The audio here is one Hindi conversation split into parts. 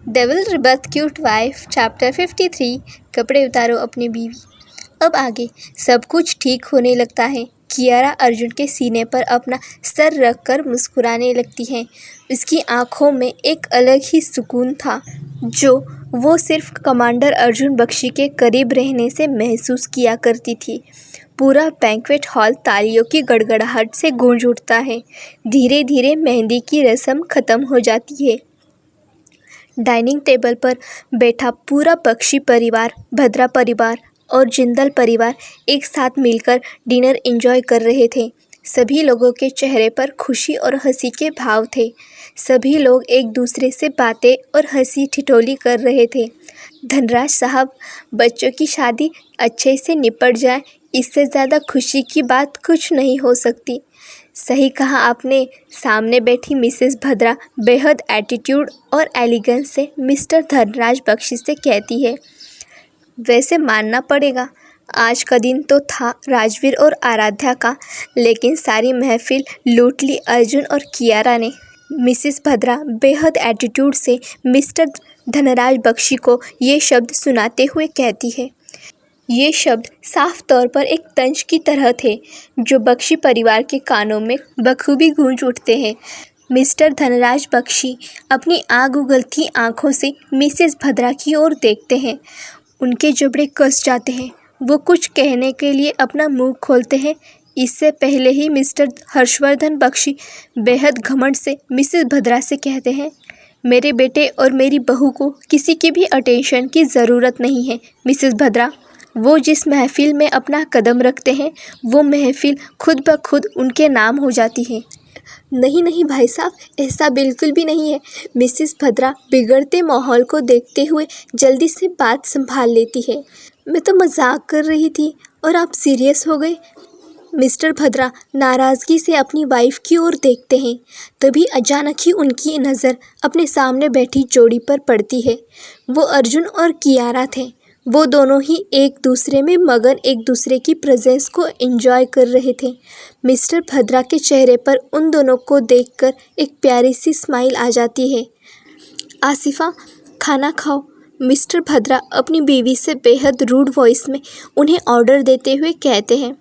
Devil rebirth cute wife chapter 53 कपड़े उतारो अपनी बीवी। अब आगे सब कुछ ठीक होने लगता है। कियारा अर्जुन के सीने पर अपना सर रखकर मुस्कुराने लगती है। उसकी आंखों में एक अलग ही सुकून था जो वो सिर्फ कमांडर अर्जुन बख्शी के करीब रहने से महसूस किया करती थी। पूरा बैंक्वेट हॉल तालियों की गड़गड़ाहट से गूंज उठता है। धीरे धीरे मेहंदी की रस्म खत्म हो जाती है। डाइनिंग टेबल पर बैठा पूरा बख्शी परिवार, भद्रा परिवार और जिंदल परिवार एक साथ मिलकर डिनर एंजॉय कर रहे थे। सभी लोगों के चेहरे पर खुशी और हंसी के भाव थे। सभी लोग एक दूसरे से बातें और हंसी ठिठोली कर रहे थे। धनराज साहब, बच्चों की शादी अच्छे से निपट जाए, इससे ज़्यादा खुशी की बात कुछ नहीं हो सकती। सही कहा आपने। सामने बैठी मिसेस भद्रा बेहद एटीट्यूड और एलिगेंस से मिस्टर धनराज बख्शी से कहती है, वैसे मानना पड़ेगा आज का दिन तो था राजवीर और आराध्या का, लेकिन सारी महफिल लूट ली अर्जुन और कियारा ने। मिसेस भद्रा बेहद एटीट्यूड से मिस्टर धनराज बख्शी को ये शब्द सुनाते हुए कहती है। ये शब्द साफ तौर पर एक तंज की तरह थे जो बख्शी परिवार के कानों में बखूबी गूंज उठते हैं। मिस्टर धनराज बख्शी अपनी आग उगलती आंखों से मिसेस भद्रा की ओर देखते हैं। उनके जबड़े कस जाते हैं। वो कुछ कहने के लिए अपना मुंह खोलते हैं। इससे पहले ही मिस्टर हर्षवर्धन बख्शी बेहद घमंड से मिसेस भद्रा से कहते हैं, मेरे बेटे और मेरी बहू को किसी की भी अटेंशन की ज़रूरत नहीं है मिसेस भद्रा। वो जिस महफिल में अपना कदम रखते हैं वो महफिल खुद ब खुद उनके नाम हो जाती है। नहीं नहीं भाई साहब, ऐसा बिल्कुल भी नहीं है। मिसेस भद्रा बिगड़ते माहौल को देखते हुए जल्दी से बात संभाल लेती है। मैं तो मजाक कर रही थी और आप सीरियस हो गए। मिस्टर भद्रा नाराज़गी से अपनी वाइफ की ओर देखते हैं। तभी अचानक ही उनकी नज़र अपने सामने बैठी जोड़ी पर पड़ती है। वो अर्जुन और कियारा थे। वो दोनों ही एक दूसरे में मगन एक दूसरे की प्रेजेंस को एंजॉय कर रहे थे। मिस्टर भद्रा के चेहरे पर उन दोनों को देखकर एक प्यारी सी स्माइल आ जाती है। आसिफा, खाना खाओ। मिस्टर भद्रा अपनी बीवी से बेहद रूड वॉइस में उन्हें ऑर्डर देते हुए कहते हैं।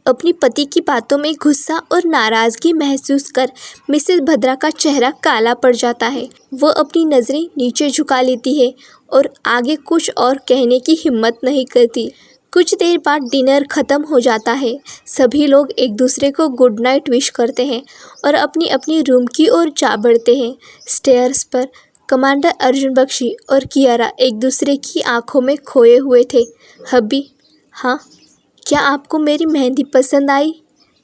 अपनी पति की बातों में गुस्सा और नाराज़गी महसूस कर मिसेस भद्रा का चेहरा काला पड़ जाता है। वो अपनी नज़रें नीचे झुका लेती है और आगे कुछ और कहने की हिम्मत नहीं करती। कुछ देर बाद डिनर ख़त्म हो जाता है। सभी लोग एक दूसरे को गुड नाइट विश करते हैं और अपनी अपनी रूम की ओर जा बढ़ते हैं। स्टेयर्स पर कमांडर अर्जुन बख्शी और कियारा एक दूसरे की आंखों में खोए हुए थे। हब्बी, हाँ, क्या आपको मेरी मेहंदी पसंद आई?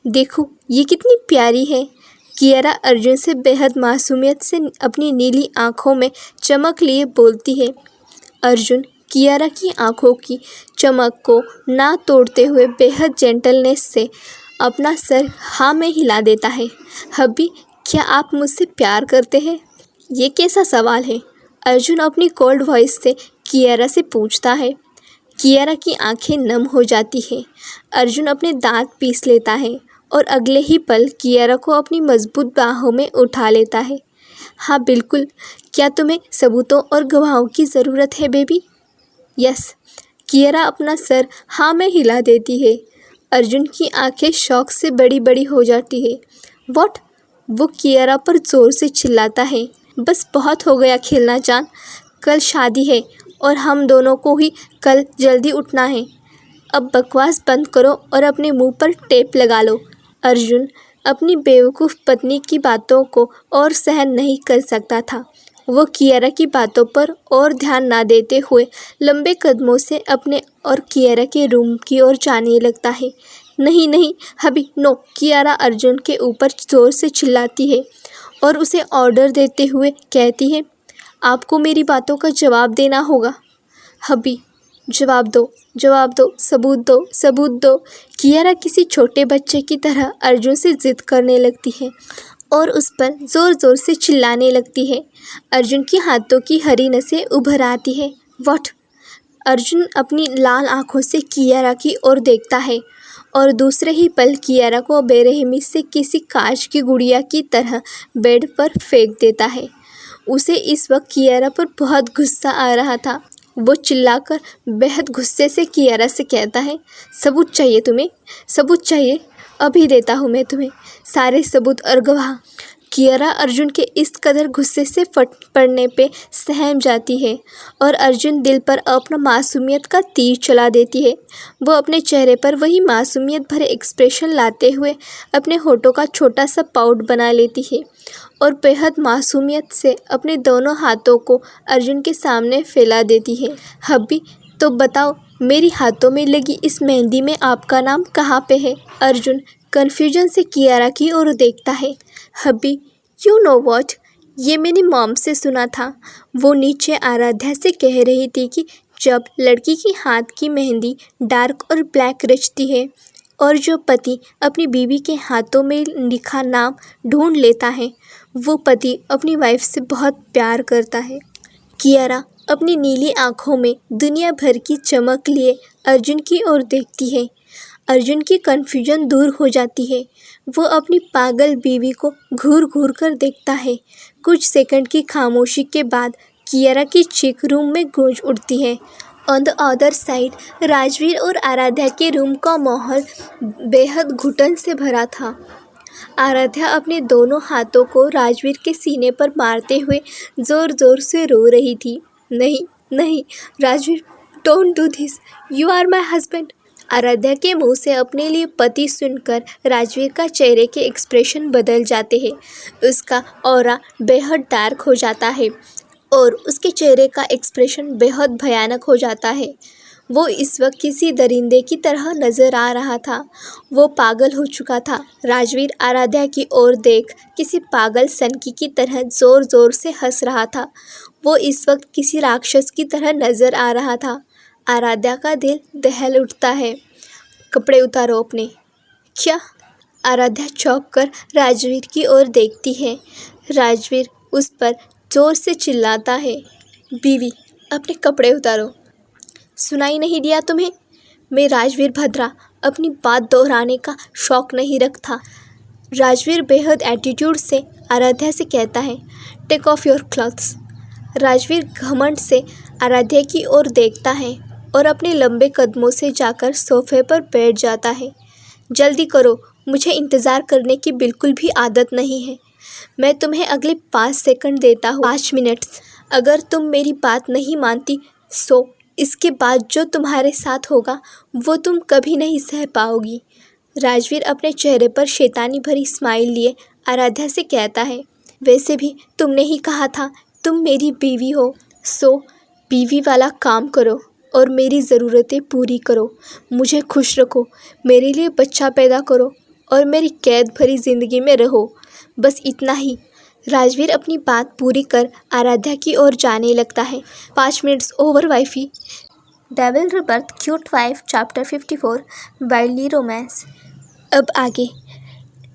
देखो ये कितनी प्यारी है। कियारा अर्जुन से बेहद मासूमियत से अपनी नीली आंखों में चमक लिए बोलती है। अर्जुन कियारा की आंखों की चमक को ना तोड़ते हुए बेहद जेंटलनेस से अपना सर हाँ में हिला देता है। हब्बी, क्या आप मुझसे प्यार करते हैं? ये कैसा सवाल है? अर्जुन अपनी कोल्ड वॉइस से कियारा से पूछता है। कियारा की आंखें नम हो जाती है। अर्जुन अपने दांत पीस लेता है और अगले ही पल कियारा को अपनी मजबूत बाहों में उठा लेता है। हाँ बिल्कुल, क्या तुम्हें सबूतों और गवाहों की ज़रूरत है बेबी? यस। कियारा अपना सर हाँ में हिला देती है। अर्जुन की आंखें शौक से बड़ी बड़ी हो जाती है। व्हाट? वो कियारा पर ज़ोर से चिल्लाता है। बस बहुत हो गया खेलना जान, कल शादी है और हम दोनों को ही कल जल्दी उठना है। अब बकवास बंद करो और अपने मुंह पर टेप लगा लो। अर्जुन अपनी बेवकूफ़ पत्नी की बातों को और सहन नहीं कर सकता था। वो कियारा की बातों पर और ध्यान ना देते हुए लंबे कदमों से अपने और कियारा के रूम की ओर जाने लगता है। नहीं नहीं हबी, नो। कियारा अर्जुन के ऊपर ज़ोर से चिल्लाती है और उसे ऑर्डर देते हुए कहती है, आपको मेरी बातों का जवाब देना होगा। हबी, जवाब दो, जवाब दो, सबूत दो, सबूत दो। कियारा किसी छोटे बच्चे की तरह अर्जुन से ज़िद करने लगती है और उस पर ज़ोर ज़ोर से चिल्लाने लगती है। अर्जुन की हाथों की हरी नसें उभर आती है। व्हाट? अर्जुन अपनी लाल आंखों से कियारा की ओर देखता है और दूसरे ही पल कियारा को बेरहमी से किसी कांच की गुड़िया की तरह बेड पर फेंक देता है। उसे इस वक्त कियारा पर बहुत गुस्सा आ रहा था। वो चिल्लाकर बेहद गुस्से से कियारा से कहता है, सबूत चाहिए तुम्हें? सबूत चाहिए? अभी देता हूँ मैं तुम्हें सारे सबूत और गवाह। कियारा अर्जुन के इस कदर गुस्से से फट पड़ने पे सहम जाती है और अर्जुन दिल पर अपना मासूमियत का तीर चला देती है। वो अपने चेहरे पर वही मासूमियत भरे एक्सप्रेशन लाते हुए अपने होठों का छोटा सा पाउट बना लेती है और बेहद मासूमियत से अपने दोनों हाथों को अर्जुन के सामने फैला देती है। हब्बी, तो बताओ, मेरी हाथों में लगी इस मेहंदी में आपका नाम कहाँ पे है? अर्जुन कन्फ्यूजन से कियारा की ओर देखता है। हब्बी, यू नो व्हाट, ये मैंने मॉम से सुना था। वो नीचे आराध्या से कह रही थी कि जब लड़की की हाथ की मेहंदी डार्क और ब्लैक रचती है और जो पति अपनी बीवी के हाथों में लिखा नाम ढूंढ लेता है, वो पति अपनी वाइफ से बहुत प्यार करता है। कियारा अपनी नीली आंखों में दुनिया भर की चमक लिए अर्जुन की ओर देखती है। अर्जुन की कन्फ्यूजन दूर हो जाती है। वो अपनी पागल बीवी को घूर घूर कर देखता है। कुछ सेकंड की खामोशी के बाद कियारा की चीख रूम में गूंज उठती है। On the other side Rajveer और आराध्या के रूम का माहौल बेहद घुटन से भरा था। आराध्या अपने दोनों हाथों को राजवीर के सीने पर मारते हुए ज़ोर ज़ोर से रो रही थी। नहीं नहीं Rajveer, don't do this, you are my husband. Aaradhya के मुंह से अपने लिए पति सुनकर राजवीर का चेहरे के एक्सप्रेशन बदल जाते हैं। उसका ऑरा बेहद डार्क हो जाता है और उसके चेहरे का एक्सप्रेशन बेहद भयानक हो जाता है। वो इस वक्त किसी दरिंदे की तरह नज़र आ रहा था। वो पागल हो चुका था। राजवीर आराध्या की ओर देख किसी पागल सनकी की तरह ज़ोर ज़ोर से हंस रहा था। वो इस वक्त किसी राक्षस की तरह नज़र आ रहा था। आराध्या का दिल दहल उठता है। कपड़े उतारो अपने। क्या? आराध्या चौंक कर राजवीर की ओर देखती है। राजवीर उस पर जोर से चिल्लाता है, बीवी, अपने कपड़े उतारो। सुनाई नहीं दिया तुम्हें? मैं राजवीर भद्रा अपनी बात दोहराने का शौक नहीं रखता। राजवीर बेहद एटीट्यूड से आराध्या से कहता है, take off your clothes. Rajveer घमंड से आराध्या की ओर देखता है और अपने लंबे कदमों से जाकर सोफे पर बैठ जाता है। जल्दी करो, मुझे इंतज़ार करने की बिल्कुल भी आदत नहीं है। मैं तुम्हें अगले 5 सेकंड देता हूँ, 5 मिनट्स। अगर तुम मेरी बात नहीं मानती सो इसके बाद जो तुम्हारे साथ होगा वो तुम कभी नहीं सह पाओगी। राजवीर अपने चेहरे पर शैतानी भरी स्माइल लिए आराध्या से कहता है, वैसे भी तुमने ही कहा था तुम मेरी बीवी हो, सो बीवी वाला काम करो और मेरी ज़रूरतें पूरी करो, मुझे खुश रखो, मेरे लिए बच्चा पैदा करो और मेरी कैद भरी ज़िंदगी में रहो, बस इतना ही। राजवीर अपनी बात पूरी कर आराध्या की ओर जाने लगता है। 5 minutes over wifey. Devil rebirth cute wife chapter 54 wildly romance. अब आगे।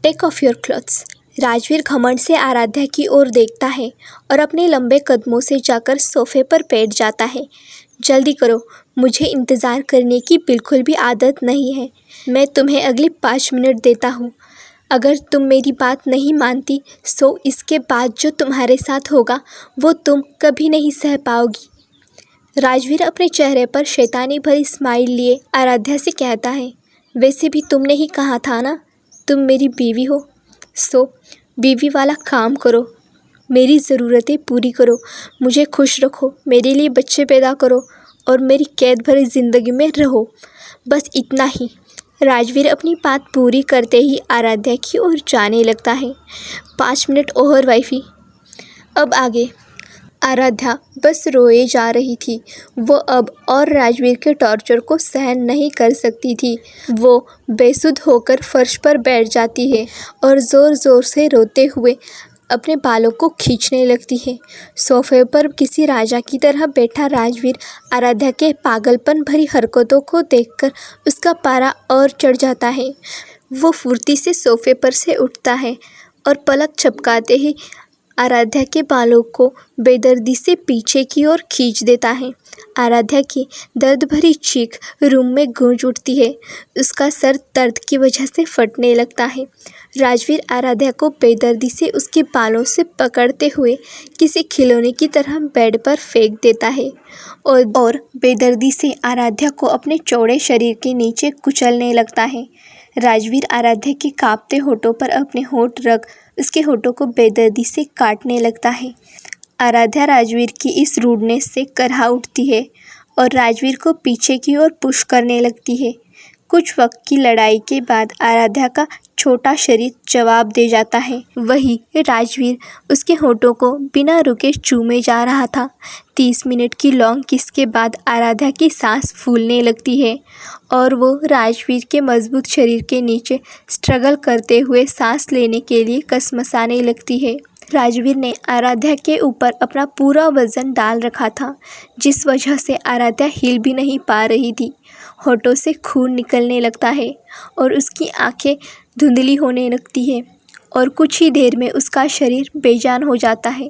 Take off your clothes. Rajveer घमंड से आराध्या की ओर देखता है और अपने लंबे कदमों से जाकर सोफे पर बैठ जाता है। जल्दी करो, मुझे इंतज़ार करने की बिल्कुल भी आदत नहीं है। मैं तुम्हें अगले 5 मिनट देता हूँ। अगर तुम मेरी बात नहीं मानती सो इसके बाद जो तुम्हारे साथ होगा वो तुम कभी नहीं सह पाओगी। राजवीर अपने चेहरे पर शैतानी भरी स्माइल लिए आराध्या से कहता है, वैसे भी तुमने ही कहा था ना तुम मेरी बीवी हो, सो बीवी वाला काम करो, मेरी ज़रूरतें पूरी करो, मुझे खुश रखो, मेरे लिए बच्चे पैदा करो और मेरी कैद भरी ज़िंदगी में रहो, बस इतना ही। राजवीर अपनी बात पूरी करते ही आराध्या की ओर जाने लगता है। 5 मिनट ओवर वाइफी। अब आगे। आराध्या बस रोए जा रही थी। वो अब और राजवीर के टॉर्चर को सहन नहीं कर सकती थी। वो बेसुध होकर फर्श पर बैठ जाती है और ज़ोर ज़ोर से रोते हुए अपने बालों को खींचने लगती है। सोफे पर किसी राजा की तरह बैठा राजवीर आराध्या के पागलपन भरी हरकतों को देखकर उसका पारा और चढ़ जाता है। वो फुर्ती से सोफे पर से उठता है और पलक झपकाते ही आराध्या के बालों को बेदर्दी से पीछे की ओर खींच देता है। आराध्या की दर्द भरी चीख रूम में गूंज उठती है। उसका सर दर्द की वजह से फटने लगता है। राजवीर आराध्या को बेदर्दी से उसके बालों से पकड़ते हुए किसी खिलौने की तरह बेड पर फेंक देता है और बेदर्दी से आराध्या को अपने चौड़े शरीर के नीचे कुचलने लगता है। राजवीर आराध्या के कांपते होठों पर अपने होठ रख उसके होठों को बेदर्दी से काटने लगता है। आराध्या राजवीर की इस रूडनेस से करहा उठती है और राजवीर को पीछे की ओर पुश करने लगती है। कुछ वक्त की लड़ाई के बाद आराध्या का छोटा शरीर जवाब दे जाता है। वही राजवीर उसके होठों को बिना रुके चूमे जा रहा था। 30 मिनट की लॉन्ग किस के बाद आराध्या की सांस फूलने लगती है और वो राजवीर के मजबूत शरीर के नीचे स्ट्रगल करते हुए सांस लेने के लिए कसमसाने लगती है। राजवीर ने आराध्या के ऊपर अपना पूरा वजन डाल रखा था, जिस वजह से आराध्या हिल भी नहीं पा रही थी। होठों से खून निकलने लगता है और उसकी आंखें धुंधली होने लगती है और कुछ ही देर में उसका शरीर बेजान हो जाता है।